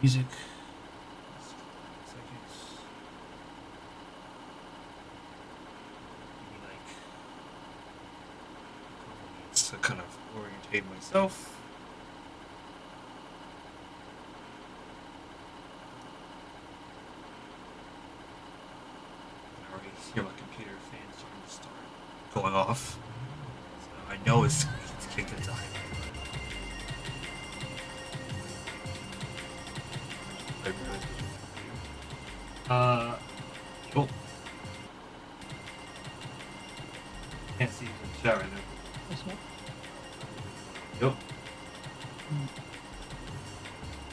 Music. To kind of orientate myself. I already hear my computer fan starting to start going off. So I know it's kicked into high. Oh. Can't see the shower right now. This one? Yep.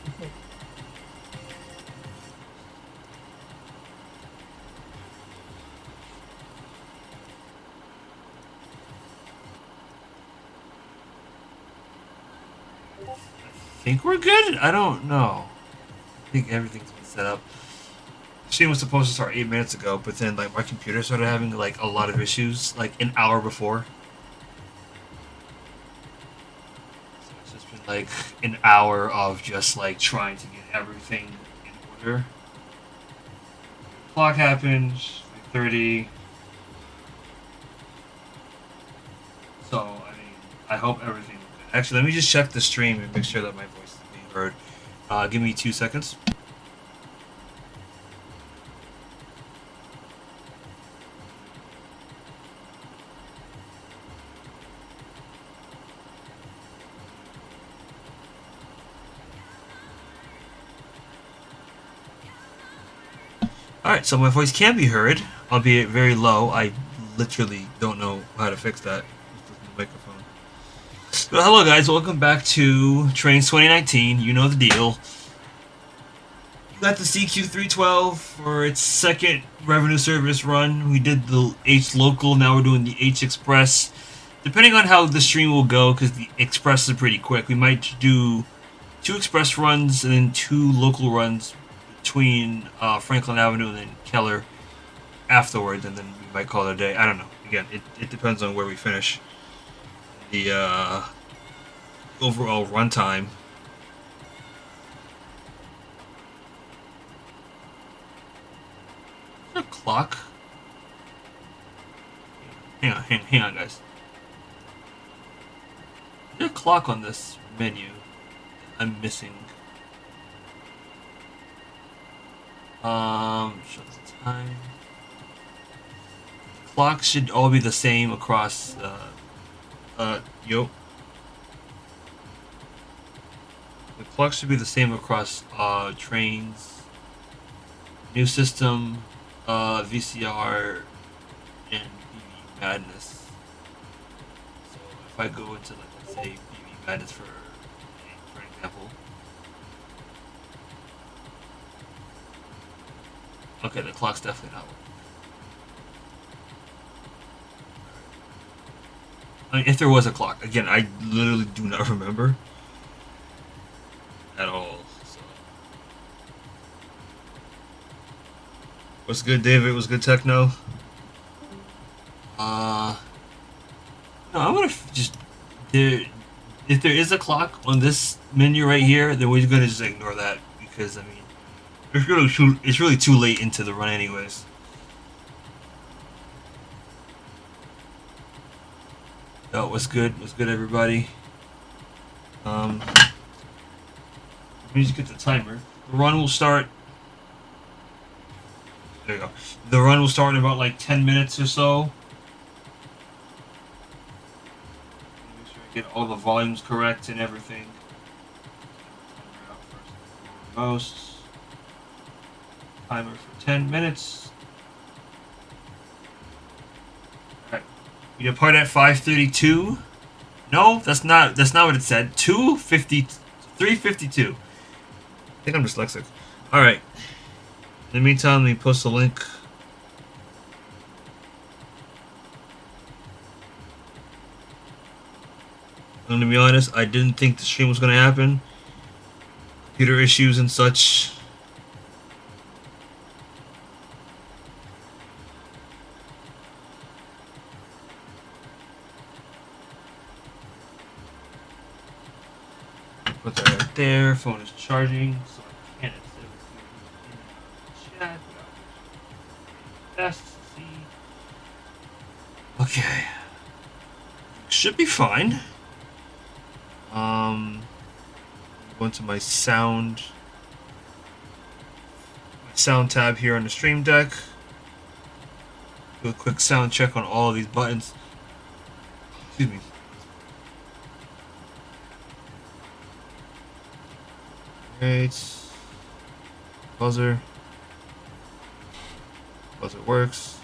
Okay. I think we're good. I don't know. I think everything's been set up. Stream was supposed to start 8 minutes ago, but then like my computer started having like a lot of issues like an hour before. So it's just been like an hour of just like trying to get everything in order. Clock happened, 30. So I mean, I hope everything. Actually, let me just check the stream and make sure that my voice is being heard. Give me 2 seconds. Alright, so my voice can be heard, albeit very low. I literally don't know how to fix that. Microphone. But hello guys, welcome back to Trainz 2019. You know the deal. You got the CQ312 for its second revenue service run. We did the H local, now we're doing the H express. Depending on how the stream will go, because the express is pretty quick, we might do 2 express runs and then 2 local runs between Franklin Avenue and then Keller afterwards, and then we might call it a day. I don't know. Again, it depends on where we finish. The overall runtime. Is there a clock? Hang on, guys. Is there a clock on this menu? I'm missing. Show the time. Clocks should all be the same across. Yo. The clocks should be the same across Trainz, new system, VCR, and BB Madness. So if I go into like let's say BB Madness for example. Okay, the clock's definitely not working. I mean, if there was a clock, again, I literally do not remember at all. So. What's good, David? What's good, Techno? No, I'm gonna just there. If there is a clock on this menu right here, then we're gonna just ignore that because I mean, it's really too late into the run, anyways. Oh, what's good? What's good, everybody? Let me just get the timer. The run will start. There you go. The run will start in about like 10 minutes or so. Make sure I get all the volumes correct and everything. Most timer for 10 minutes. Alright. We depart at 5:32. No, that's not what it said. 3:52. I think I'm dyslexic. Alright. In the meantime, let me post a link. I'm gonna be honest, I didn't think the stream was gonna happen. Computer issues and such. Put that right there. Phone is charging, so I S C. Okay. Should be fine. Go into my sound tab here on the stream deck. Do a quick sound check on all of these buttons. Excuse me. Right. Buzzer. Buzzer works.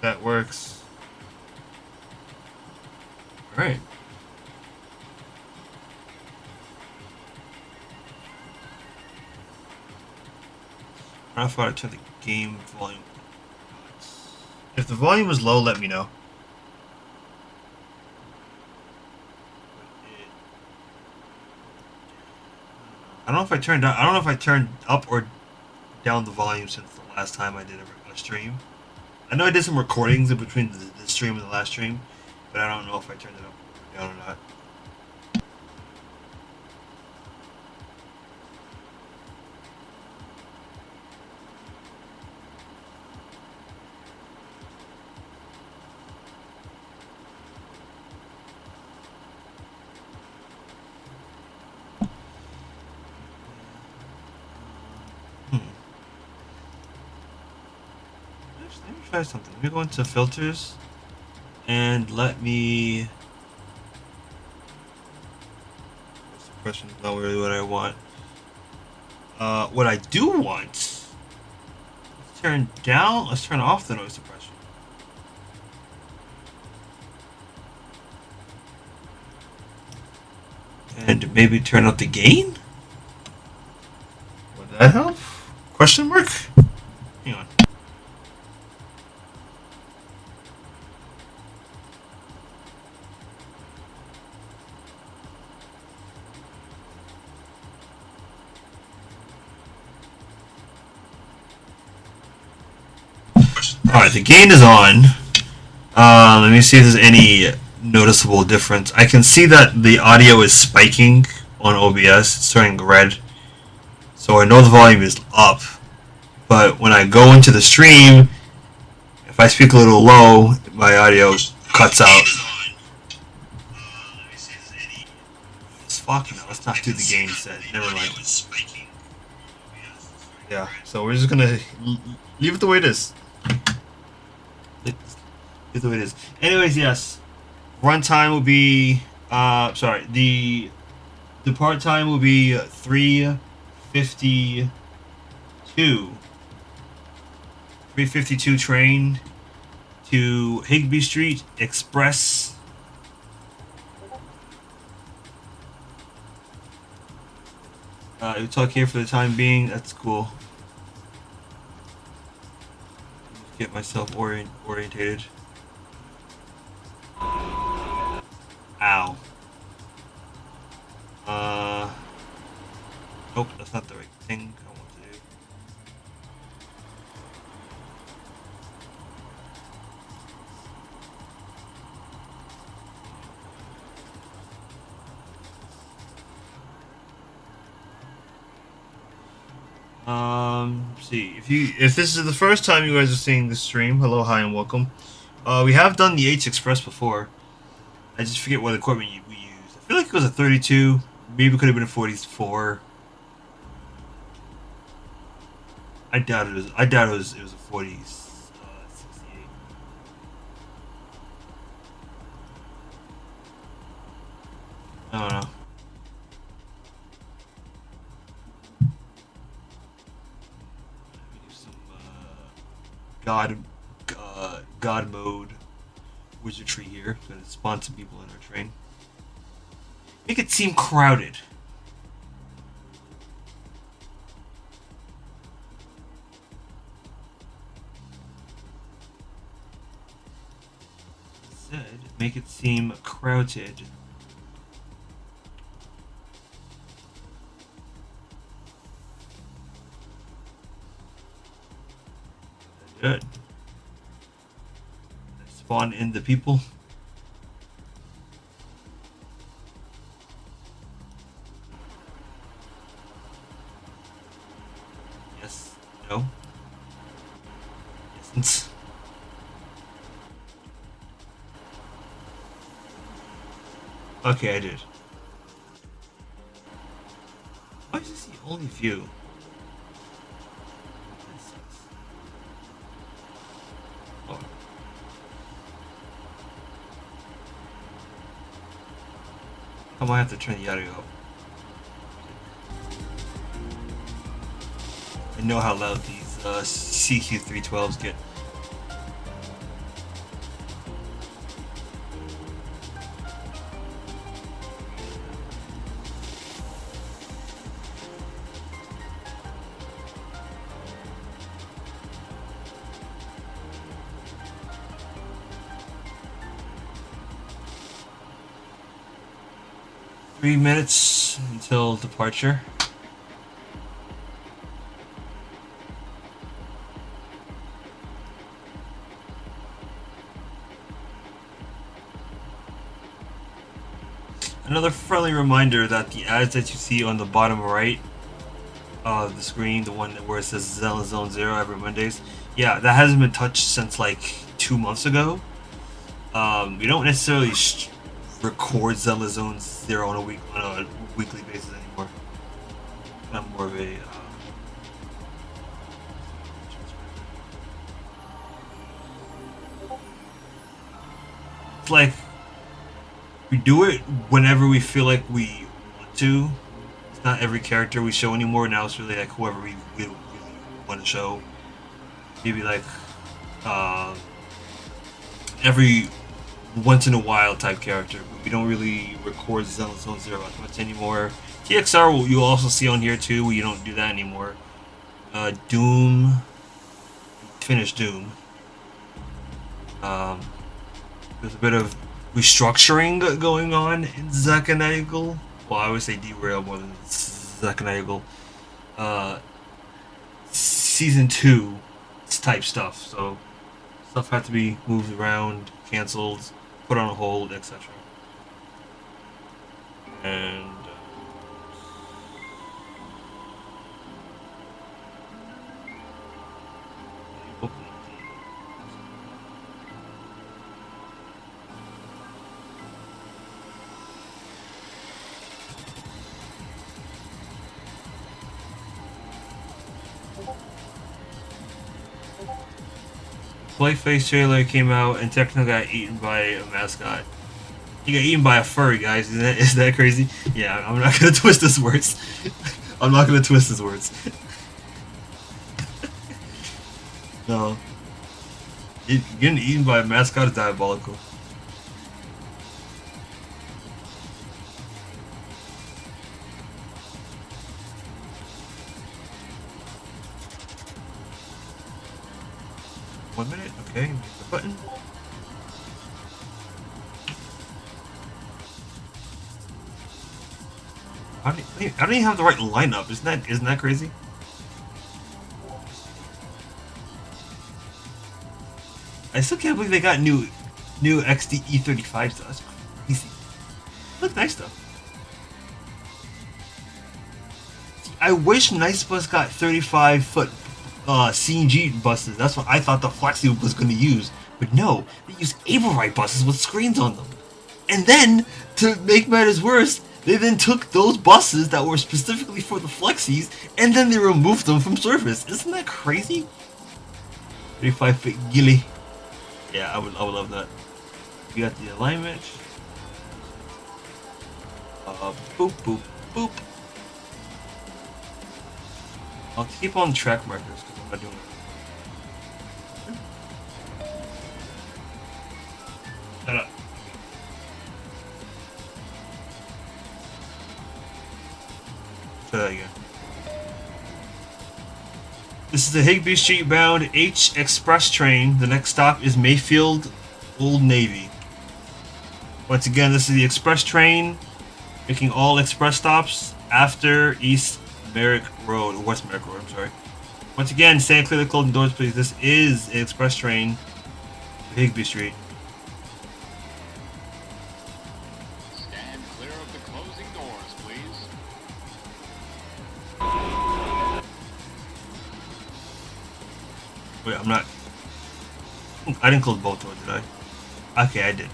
That works. Alright. I thought I turned the game volume. If the volume is low, let me know. I don't know if I turned down. I don't know if I turned up or down the volume since the last time I did a stream. I know I did some recordings in between the stream and the last stream, but I don't know if I turned it up or down or not. Let me try something. Let me go into filters and let me. Suppression is not really what I want. What I do want. Let's turn down. Let's turn off the noise suppression. And maybe turn up the gain? Would that help? Question mark? Hang on. Alright, the gain is on. Let me see if there's any noticeable difference. I can see that the audio is spiking on OBS. It's turning red. So I know the volume is up. But when I go into the stream, if I speak a little low, my audio cuts out. Fuck no, let's not do the gain set. Never mind. Yeah, so we're just gonna leave it the way it is. Leave it the way it is. Anyways, yes. Runtime will be sorry, the depart time will be 3:52. 3:52 train to Higbee Street Express. You talk here for the time being. That's cool. Just get myself orientated. Ow. Nope, that's not the right thing I want to do. See, if this is the first time you guys are seeing this stream, hello, hi, and welcome. We have done the H Express before. I just forget what equipment we used. I feel like it was a 32. Maybe it could have been a 44. I doubt it was. I doubt it was a 40. 68. I don't know. God mode wizardry here. Gonna spawn some people in our train. Make it seem crowded. Said, make it seem crowded. Good. Spawn in the people. Yes. No. Okay, I did. Why is this the only view? Oh. I might have to turn the audio up. I know how loud these CQ312s get. Three minutes until departure. Another friendly reminder that the ads that you see on the bottom right of the screen, the one where it says Zelda Zone Zero every Mondays, yeah, that hasn't been touched since like 2 months ago. We don't necessarily record Zelda Zone Zero on a weekly basis anymore. Kind of more of a it's like we do it whenever we feel like we want to. It's not every character we show anymore. Now it's really like whoever we really want to show. Maybe like every once in a while type character. But we don't really record Zelda Zone Zero as much anymore. TXR you'll also see on here too. You don't do that anymore. Doom. Finish Doom. There's a bit of restructuring going on in Zack and NightEagle. Well, I would say derail more than Zack and NightEagle. Season 2 type stuff. So stuff had to be moved around, cancelled, put on hold, etc. And Playface trailer came out and Techno got eaten by a mascot. He got eaten by a furry, guys. Is that crazy? Yeah, I'm not gonna twist his words. I'm not gonna twist his words. No. Getting eaten by a mascot is diabolical. One minute, okay, the button. I don't even have the right lineup. Isn't that crazy? I still can't believe they got new XD E35 stuff. That's crazy. Look nice though. I wish Nice Bus got 35-foot CNG buses. That's what I thought the Flexi was going to use. But no, they use Averite buses with screens on them. And then, to make matters worse, they then took those buses that were specifically for the Flexis, and then they removed them from service. Isn't that crazy? 35-foot gilly. Yeah, I would love that. You got the alignment. Boop, boop, boop. I'll keep on track markers because I'm not doing it. Shut up. Try that again. This is the Higbee Street bound H Express train. The next stop is Mayfield, Old Navy. Once again, this is the express train, making all express stops after East Merrick Road, or West Merrick Road, I'm sorry. Once again, stand clear of the closing doors, please. This is an express train to Higbee Street. Stand clear of the closing doors, please. Wait, I'm not. I didn't close both doors, did I? Okay, I did.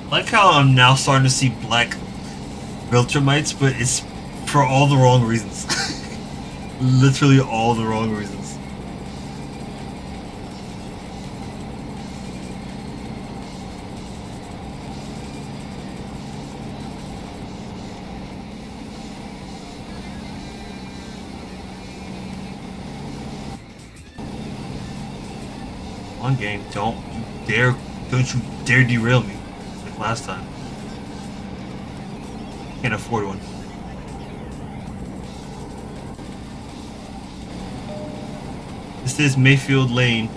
I like how I'm now starting to see black Viltrumites, but it's for all the wrong reasons. Literally all the wrong reasons. One game, don't you dare derail me like last time. Can't afford one. This is Mayfield Lane.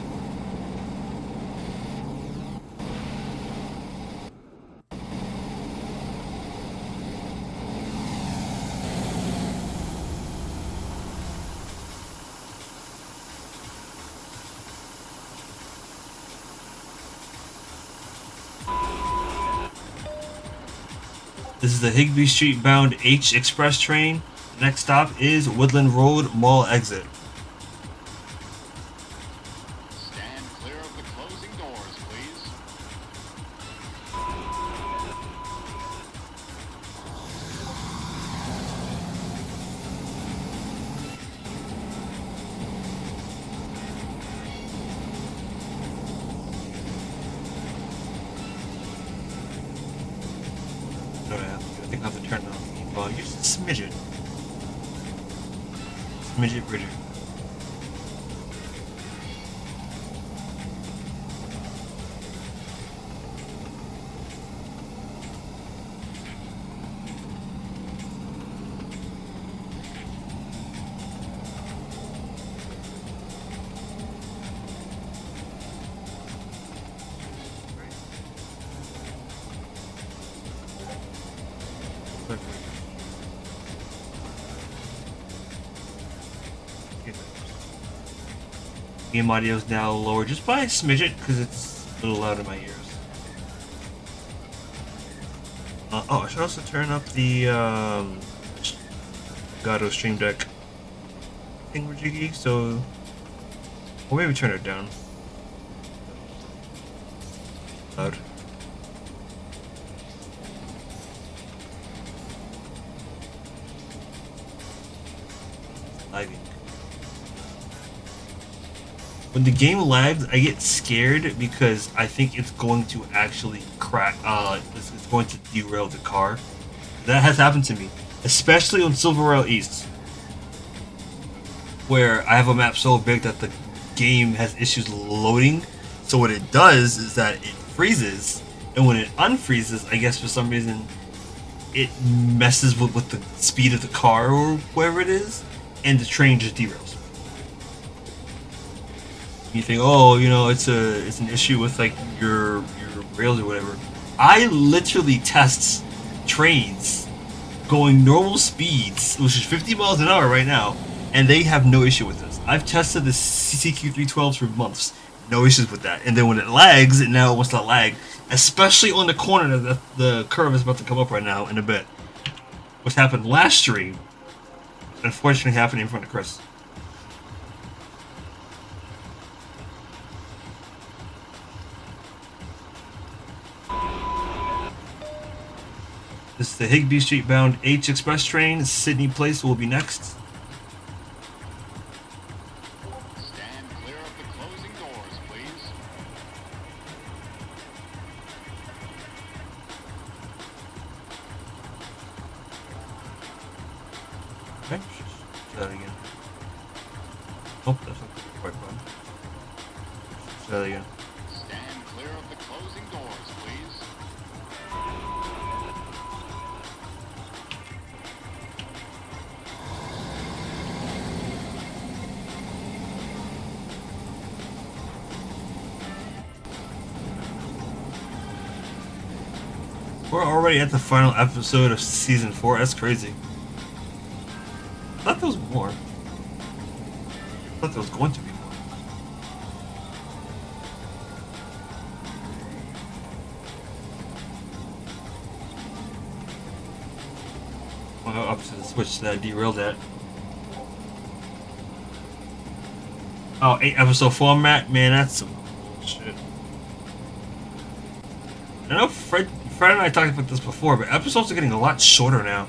This is the Higbee Street bound H Express train. Next stop is Woodland Road Mall exit. Stand clear of the closing doors, please. No, I think I have to turn it on. Well, just a smidget. Smidget Bridger. Game audio is now lower just by a smidget because it's a little loud in my ears. Oh, I should also turn up the Gato Stream Deck thingamajiggy, so or maybe turn it down. Loud. Lagging. When the game lags, I get scared because I think it's going to actually crack. It's going to derail the car. That has happened to me, especially on Silver Rail East, where I have a map so big that the game has issues loading. So what it does is that it freezes, and when it unfreezes, I guess for some reason, it messes with the speed of the car or whatever it is, and the train just derails. You think, oh, you know, it's an issue with like your rails or whatever. I literally test trains going normal speeds, which is 50 miles an hour right now, and they have no issue with this. I've tested the CQ312s for months, no issues with that. And then when it lags, it now wants to lag, especially on the corner that the curve is about to come up right now in a bit. Which happened last stream, unfortunately happening in front of Chris. This is the Higbee Street bound H Express train. Sydney Place will be next. Stand clear of the closing Nope, that's not the right button. Try that again. Stand clear of the closing doors, please. We're already at the final episode of season 4. That's crazy. I thought there was more. I thought there was going to be more. I'll go up to the switch that I derailed at. Oh, 8 episode format? Man, that's some bullshit. I know Fred and I talked about this before, but episodes are getting a lot shorter now.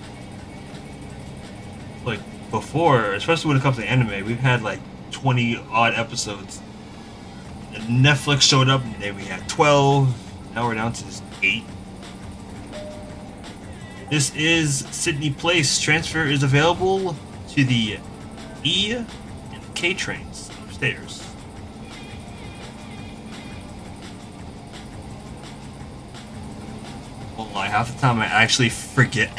Like, before, especially when it comes to anime, we've had like 20 odd episodes. And Netflix showed up, and then we had 12. Now we're down to just 8. This is Sydney Place. Transfer is available to the E and K trains upstairs. Won't lie, half the time I actually forget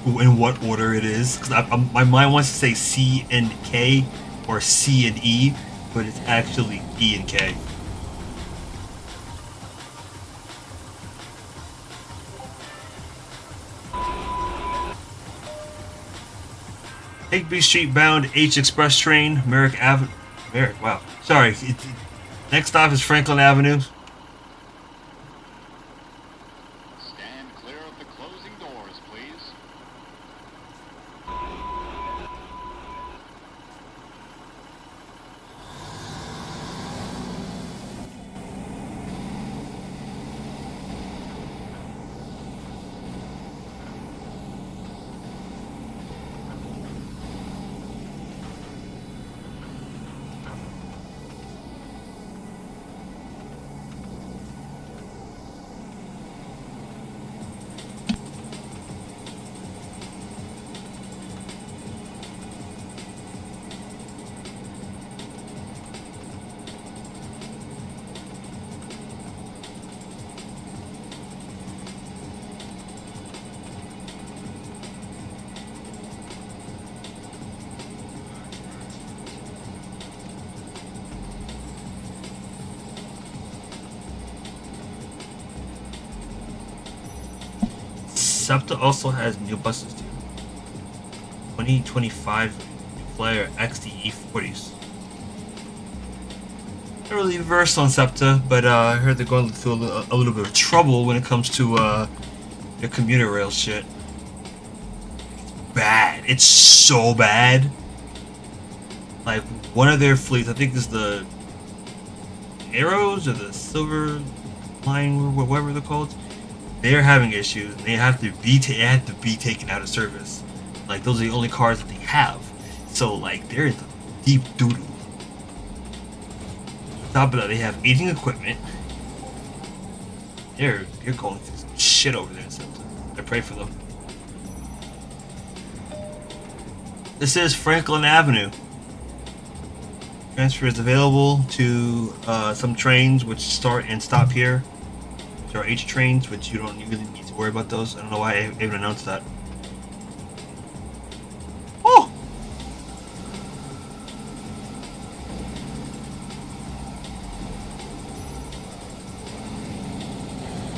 in what order it is, because my mind wants to say C and K or C and E, but it's actually E and K. Higby Street bound H Express train, Merrick Avenue. Merrick, wow. Sorry. Next stop is Franklin Avenue. Stand clear of the closing doors, please. SEPTA also has new buses too. 2025 Flyer XDE 40s. Not really versed on SEPTA, but I heard they're going through a little bit of trouble when it comes to their commuter rail shit. It's bad. It's so bad. Like, one of their fleets, I think this is the Arrows or the Silver Line, or whatever they're called. They're having issues, and they have to be taken out of service. Like, those are the only cars that they have. So, like, they're in deep doo-doo. On top of that, they have aging equipment. They're going through some shit over there. So I pray for them. This is Franklin Avenue. Transfer is available to some trains which start and stop here. There are H trains, which you don't really need to worry about those. I don't know why I even announced that. Oh!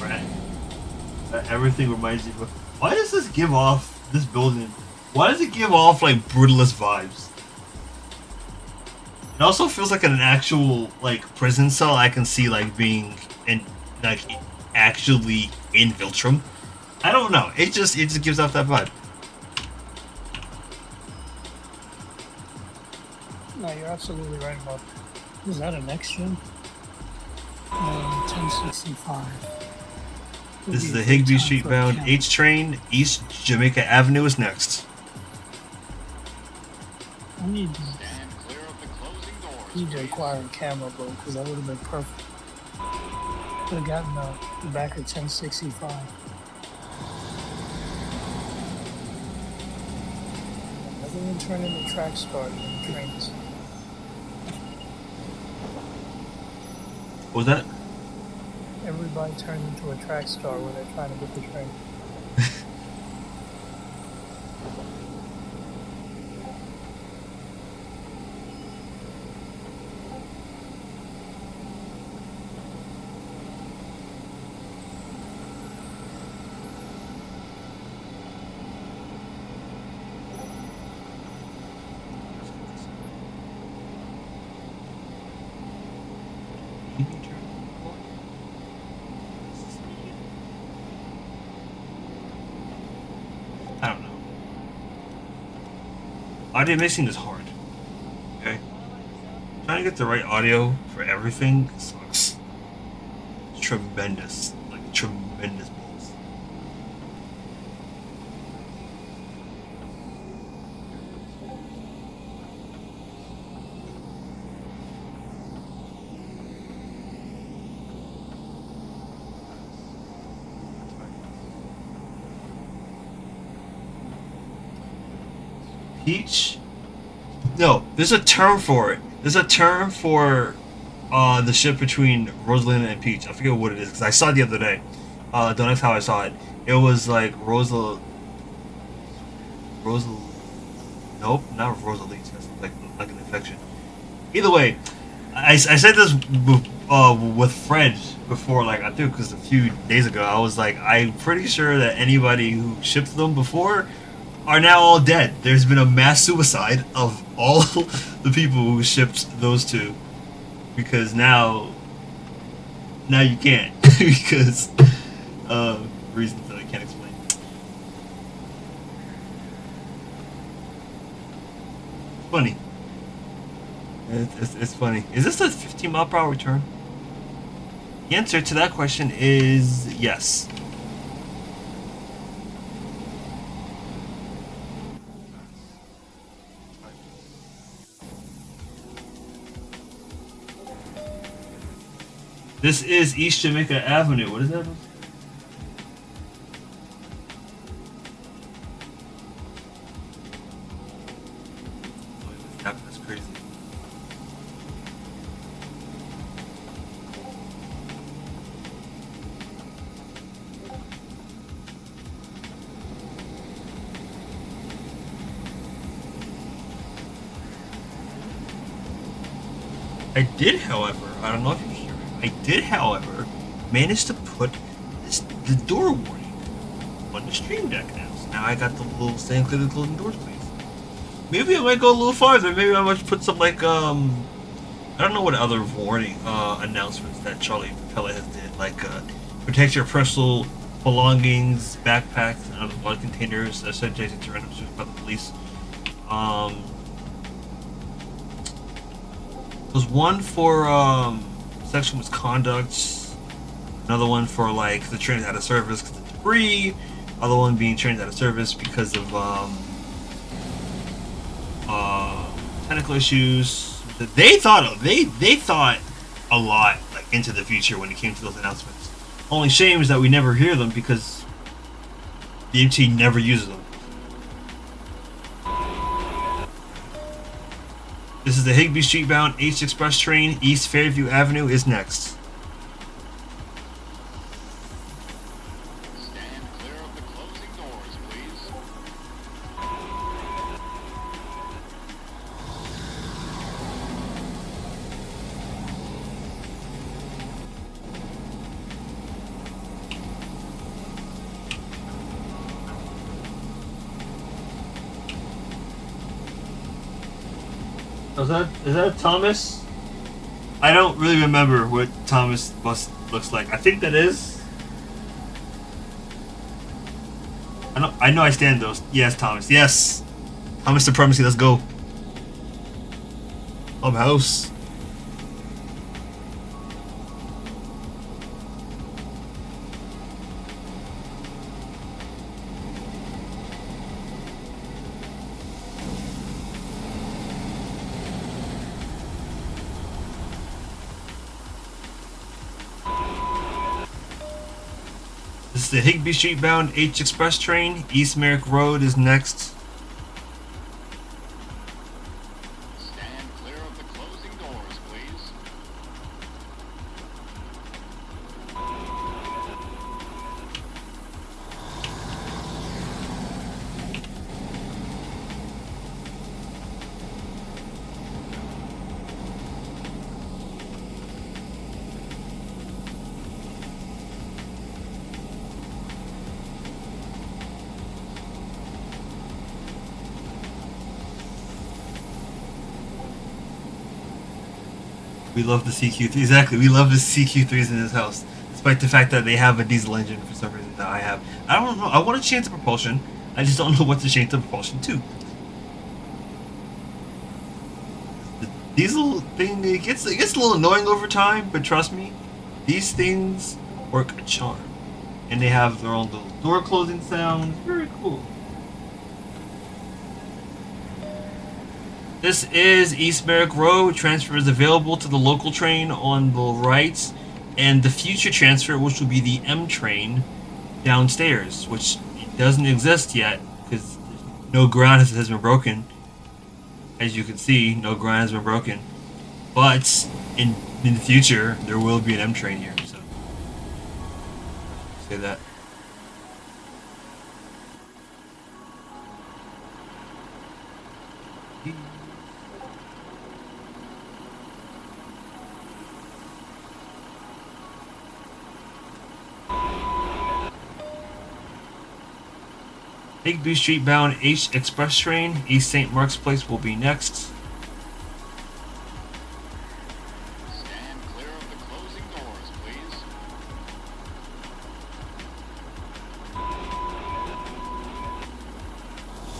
Right. Everything reminds you of... Why does this give off, this building, why does it give off like brutalist vibes? It also feels like an actual like prison cell I can see like being in like actually in Viltrum. I don't know. It just gives off that vibe. No, you're absolutely right about that. Is that an next-gen? 1065. This is the Higby Street bound H train. East Jamaica Avenue is next. I need Stand clear of the closing doors, to please. acquire a camera, bro, because that would have been perfect. Could have gotten the back of 1065. Everyone turning the track started in Trainz. What was that? Everybody turned into a track star when they're trying to get the train. I don't know. Audio mixing is hard. Okay? Trying to get the right audio for everything sucks. It's tremendous. Like, tremendous balls. Peach? No, there's a term for it. There's a term for the ship between Rosalina and Peach. I forget what it is because I saw it the other day. Don't ask how I saw it. It was like Rosal. Nope, not Rosalie. That's like an infection. Either way, I said this with Fred before. Like I think because a few days ago, I was like, I'm pretty sure that anybody who shipped them before are now all dead. There's been a mass suicide of all the people who shipped those two because now you can't because reasons that I can't explain. Funny. It's funny. Is this a 15-mile-per-hour return? The answer to that question is yes. This is East Jamaica Avenue. What is that? That's crazy. I did, however, I don't know if you hear it. I did, however, manage to put the door warning on the stream deck now. So now I got the little stand clear the closing doors, please. Maybe I might go a little farther. Maybe I might put some like I don't know what other warning announcements that Charlie Capella has did, like protect your personal belongings, backpacks, and other blood containers subjected to random search by the police. There's one for sexual misconduct, another one for like the trains out of service because of debris, other one being trains out of service because of technical issues. They thought a lot like into the future when it came to those announcements. Only shame is that we never hear them because the MT never uses them. This is the Higbee Street bound H Express train. East Fairview Avenue is next. Stand clear of the closing doors, please. Is that Thomas? I don't really remember what Thomas bus looks like. I think that is. I know I stand those. Yes, Thomas. Yes. Thomas Supremacy, let's go. Clubhouse. This is the Higbee Street bound H Express train. East Merrick Road is next. Stand clear of the closing doors, please. We love the CQ3. Exactly, we love the CQ3s in this house, despite the fact that they have a diesel engine for some reason that I have. I don't know. I want to change the propulsion. I just don't know what to change the propulsion to. The diesel thing, it gets a little annoying over time, but trust me, these things work a charm, and they have their own little door closing sound. Very cool. This is East Merrick Road. Transfer is available to the local train on the right, and the future transfer, which will be the M train, downstairs, which doesn't exist yet because no ground has been broken. As you can see, no ground has been broken. But in the future, there will be an M train here. So say that. Higby Street bound H Express train, East St. Mark's Place will be next. Stand clear of the closing doors, please.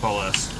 Call us.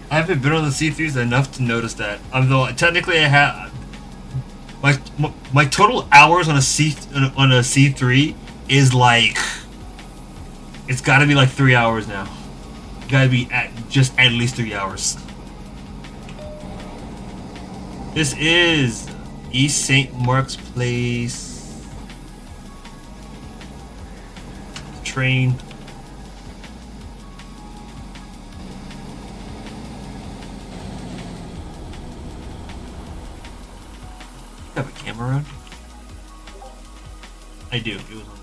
I haven't been on the C3s enough to notice that. Although technically I have my total hours on a C3 is like, it's got to be like 3 hours now. Got to be at least 3 hours. This is East St. Mark's Place train. Have a camera around? I do. It was on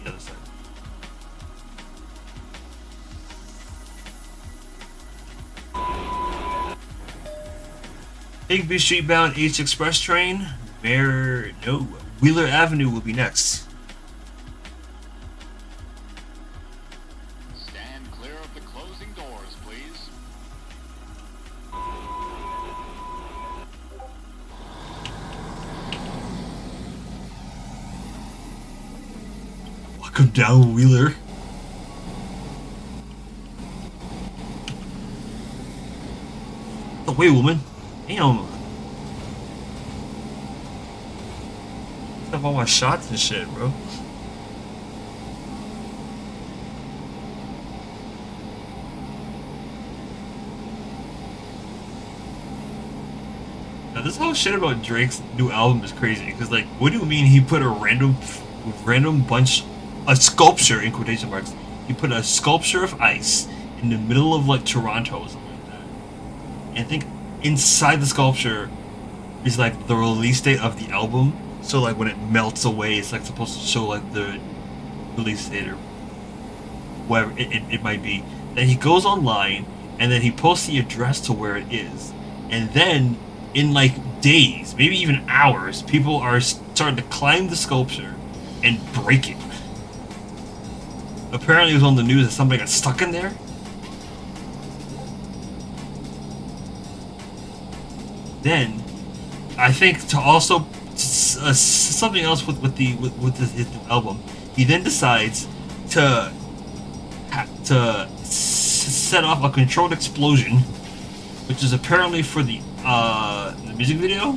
the other side. Higby Street bound H Express train. Wheeler Avenue will be next. Stand clear of the closing doors, please. Welcome down, Wheeler. Wait, woman. Damn. Have all my shots and shit, bro. Now, this whole shit about Drake's new album is crazy. Because, like, what do you mean he put a random bunch, a sculpture in quotation marks? He put a sculpture of ice in the middle of, like, Toronto or something like that. And I think inside the sculpture is like the release date of the album, so like when it melts away it's like supposed to show like the release date or whatever it might be. Then he goes online and then he posts the address to where it is, and then in like days, maybe even hours, people are starting to climb the sculpture and break it. Apparently it was on the news that somebody got stuck in there. Then, I think to also something else with his album, he then decides to set off a controlled explosion, which is apparently for the music video.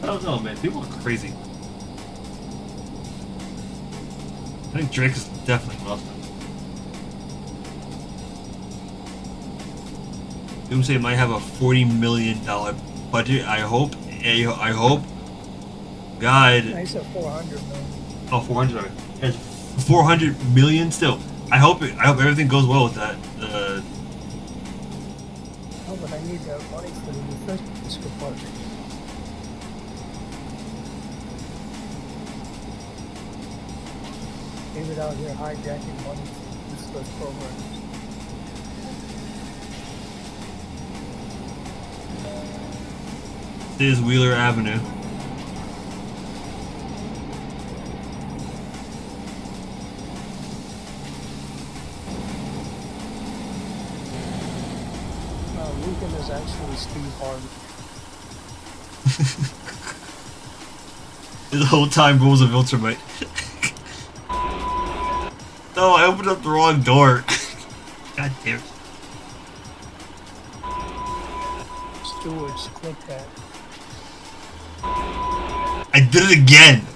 I don't know, man. People are crazy. I think Drake is definitely lost it. Doomsday might have a $40 million budget. I hope. I hope. God. I said 400 million. Oh, 400. Has 400 million still. I hope everything goes well with that. No, but I need the money for the refreshments report. David out here hijacking money from useless programs. This is Wheeler Avenue. Lincoln is actually Steve Harvey. The whole time rules of Ultramite. No, I opened up the wrong door. God damn it. Stewards, click that. I did it again.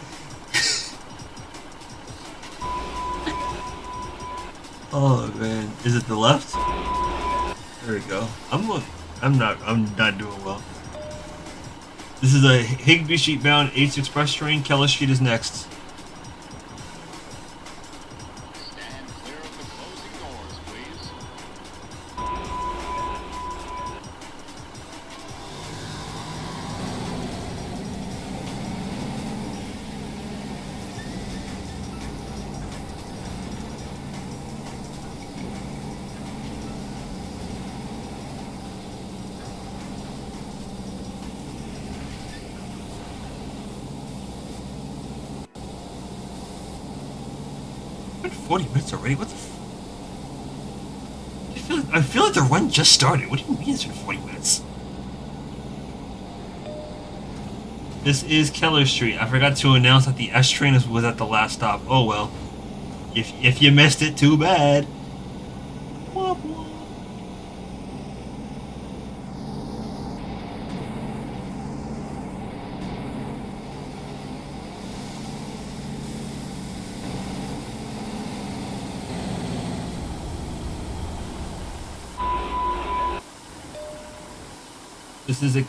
Oh man, is it the left? There we go. I'm not doing well. This is a Higbee Street bound H Express train. Keller Street is next. Stand clear of the closing doors, please. Been 40 minutes already. What the? I feel like the run just started. What do you mean it's been 40 minutes? This is Keller Street. I forgot to announce that the S train was at the last stop. Oh well. If you missed it, too bad. Womp womp. This is a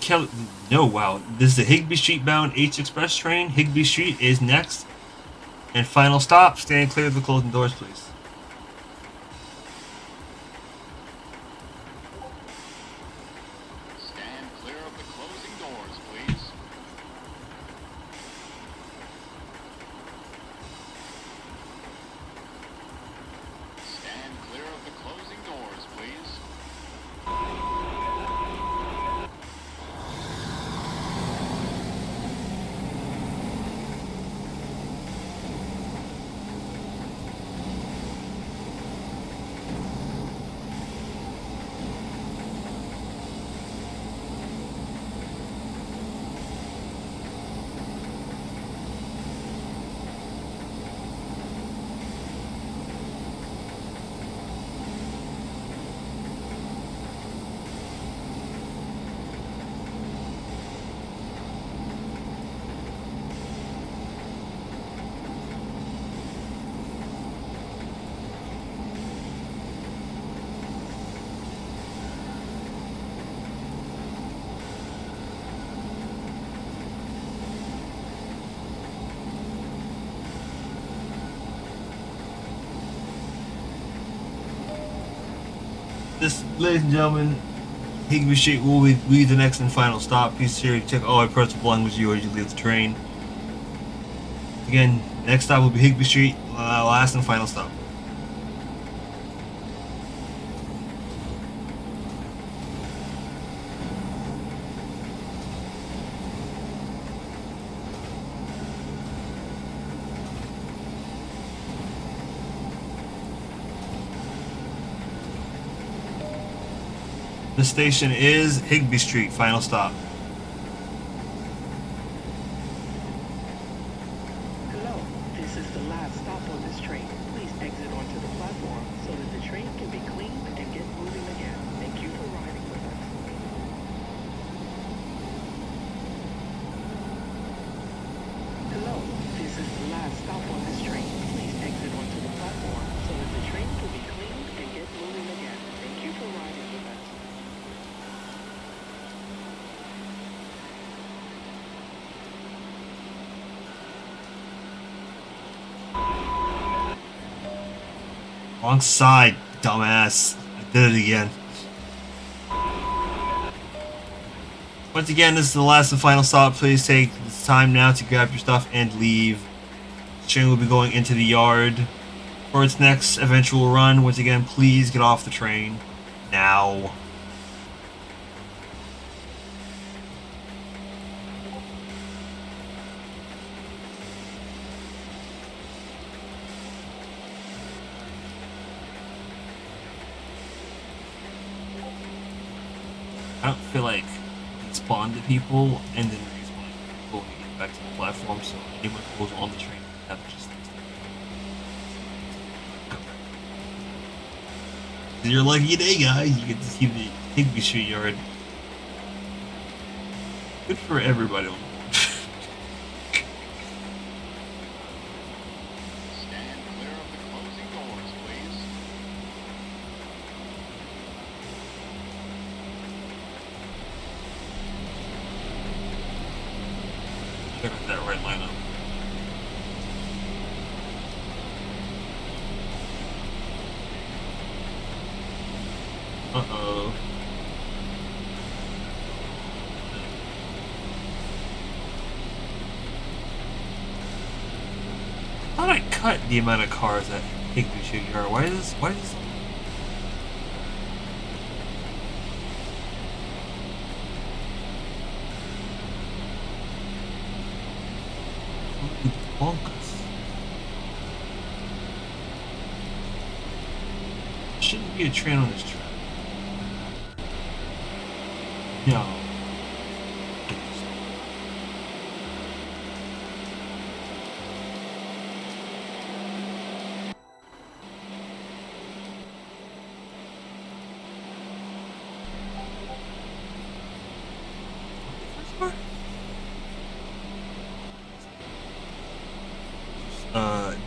This is a Higbee Street bound H Express train. Higbee Street is next. And final stop. Stand clear of the closing doors, please. Stand clear of the closing doors, please. Stand clear of the closing doors, please. This, ladies and gentlemen, Higbee Street will be the next and final stop. Please here to check all our personal belongings with you as you leave the train. Again, next stop will be Higbee Street, last and final stop. The station is Higbee Street, final stop. Hello, this is the last stop on this train. Please exit onto the platform so that the train can be cleaned and get moving again. Thank you for riding with us. Hello, this is the last stop on this train. Please exit onto the platform so that the train can be cleaned and get moving again. Thank you for riding with us. Wrong side, dumbass. I did it again. Once again, this is the last and final stop. Please take this time now to grab your stuff and leave. The train will be going into the yard for its next eventual run. Once again, please get off the train now. I don't feel like spawn the people and then respawn people when we get back to the platform, so anyone who goes on the train have to just come back. It's your lucky day, guys. You get to see the Higby Street Yard. Good for everybody on board. Stand clear of the closing doors, please. Check out that right lineup. Uh-oh. I thought I cut the amount of cars that Higby Street Yard. Why is this? Bonkers. Shouldn't be a train on this track. No.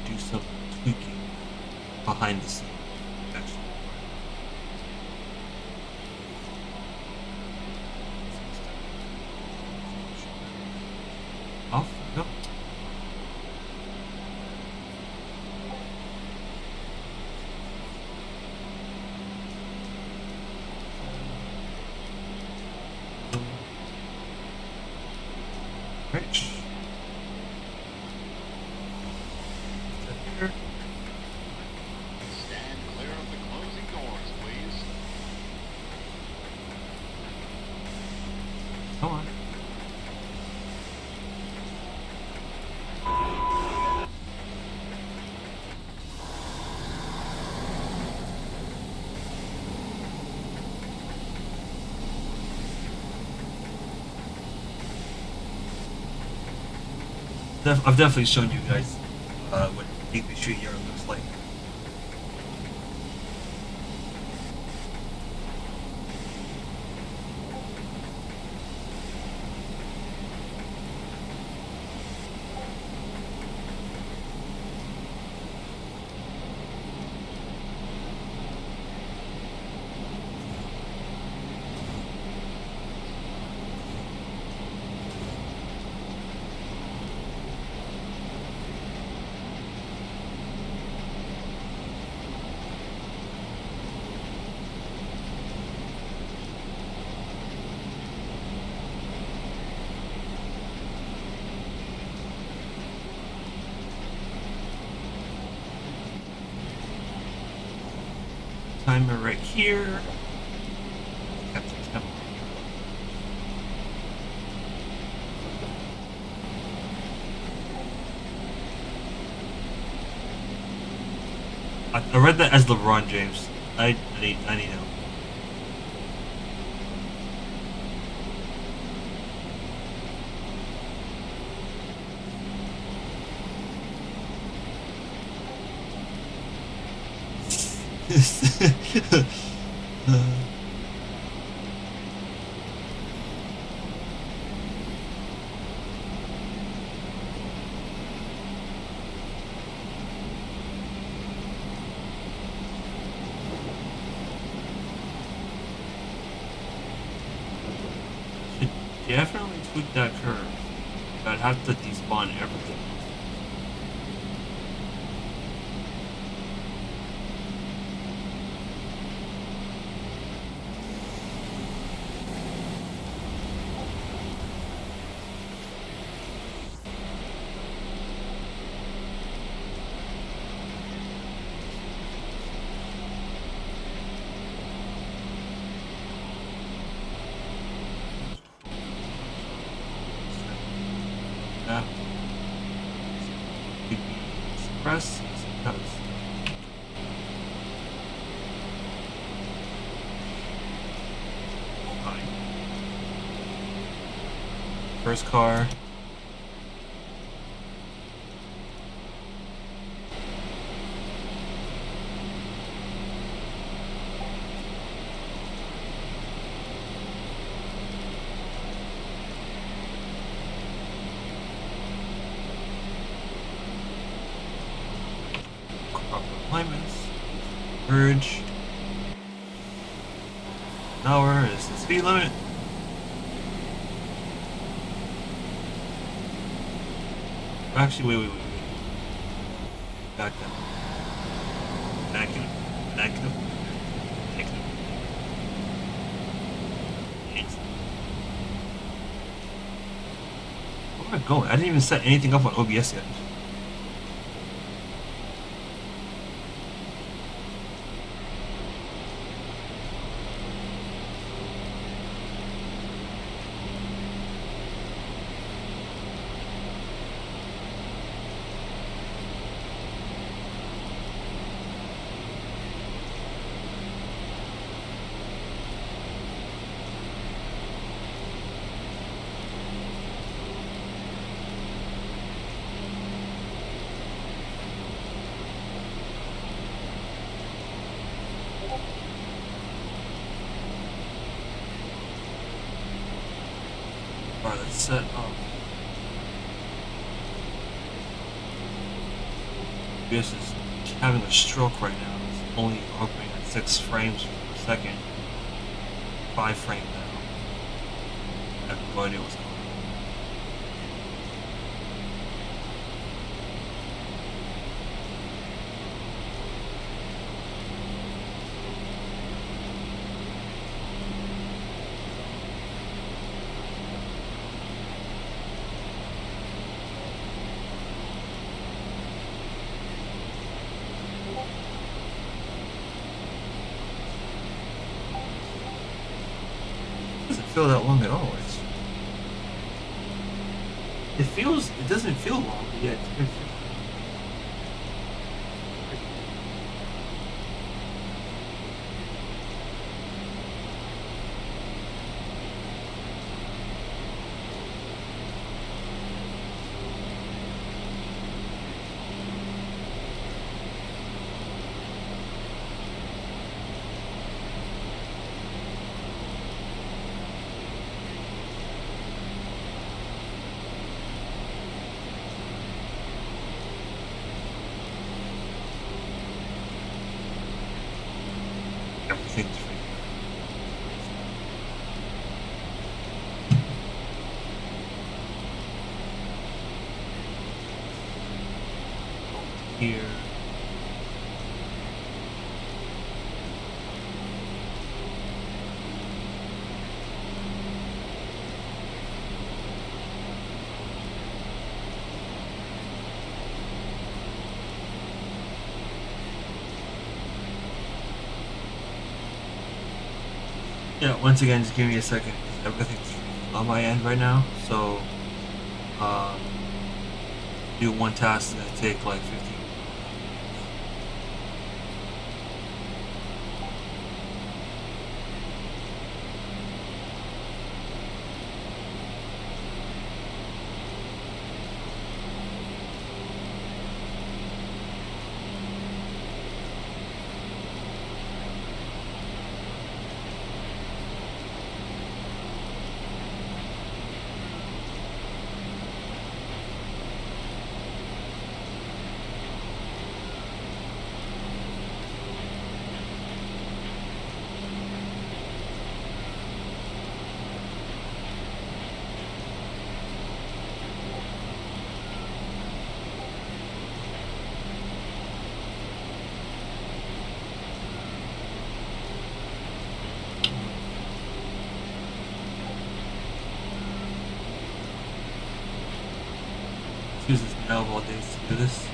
Do some tweaking behind the scenes. Actually. Off we go. Right. Stand clear of the closing doors, please. Come on. I've definitely shown you guys what Higby Street Yard looks like. Timer right here. Captain's coming. I read that as LeBron James. I need help. Should definitely tweak that curve. I'd have to despawn everything. press? Yes, it does. Fine. First car. Proper alignments. Merge. An hour is the speed limit. Actually, wait. Back down. Vacuum. Yes. Where am I going? I didn't even set anything up on OBS yet. Alright, let's set up. OBS is having a stroke right now. It's only opening at 6 frames per second. 5 frames now. I have no idea what's going on. It doesn't feel that long at all. It doesn't feel long, but yeah, it's good. Everything's free. Here. Yeah, once again, just give me a second. Everything's on my end right now, so do one task is gonna take like 15. Use this now of all days to do this.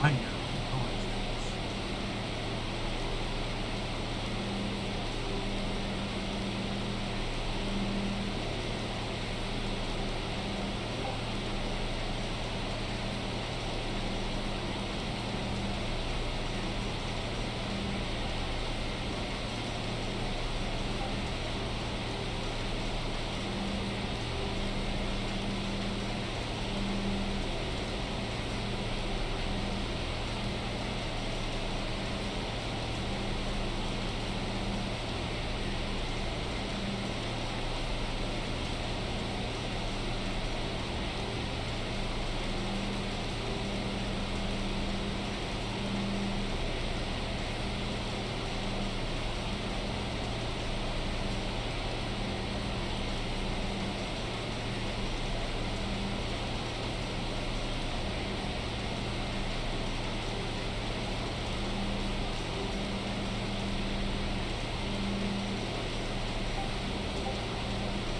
I know. Oh, what is this?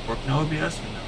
Working OBS or no?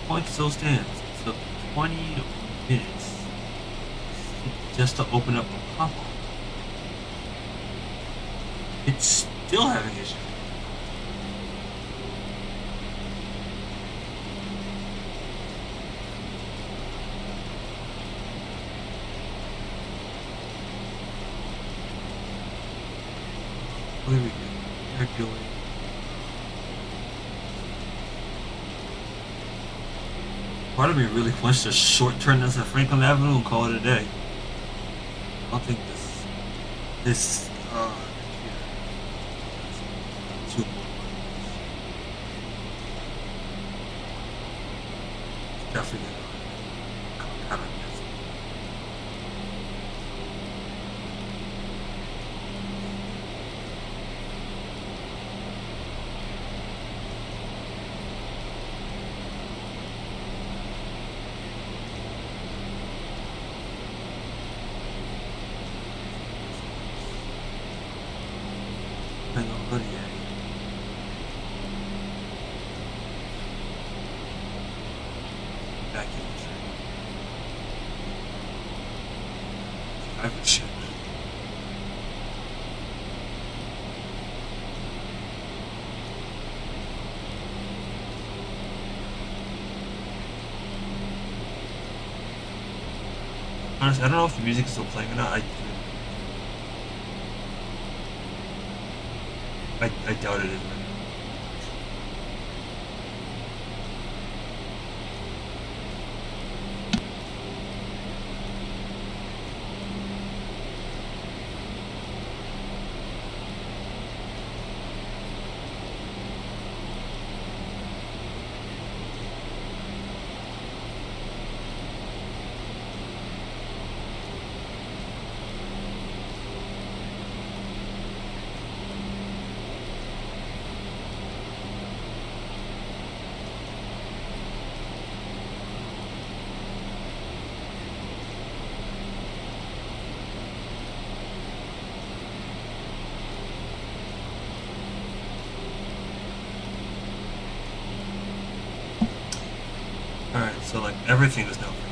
Point still stands. It took 20 minutes just to open up a pop-up. It's still having issues. There we go. Calculate. Part of me really wants to short turn this at Franklin Avenue and call it a day. I don't think this computer has two more buttons. It's definitely gonna have a mess. Hang on, buddy. Vacuum I would shit. Honestly, I don't know if the music is still playing or not. I doubt it is right now. Alright, so like everything is now free.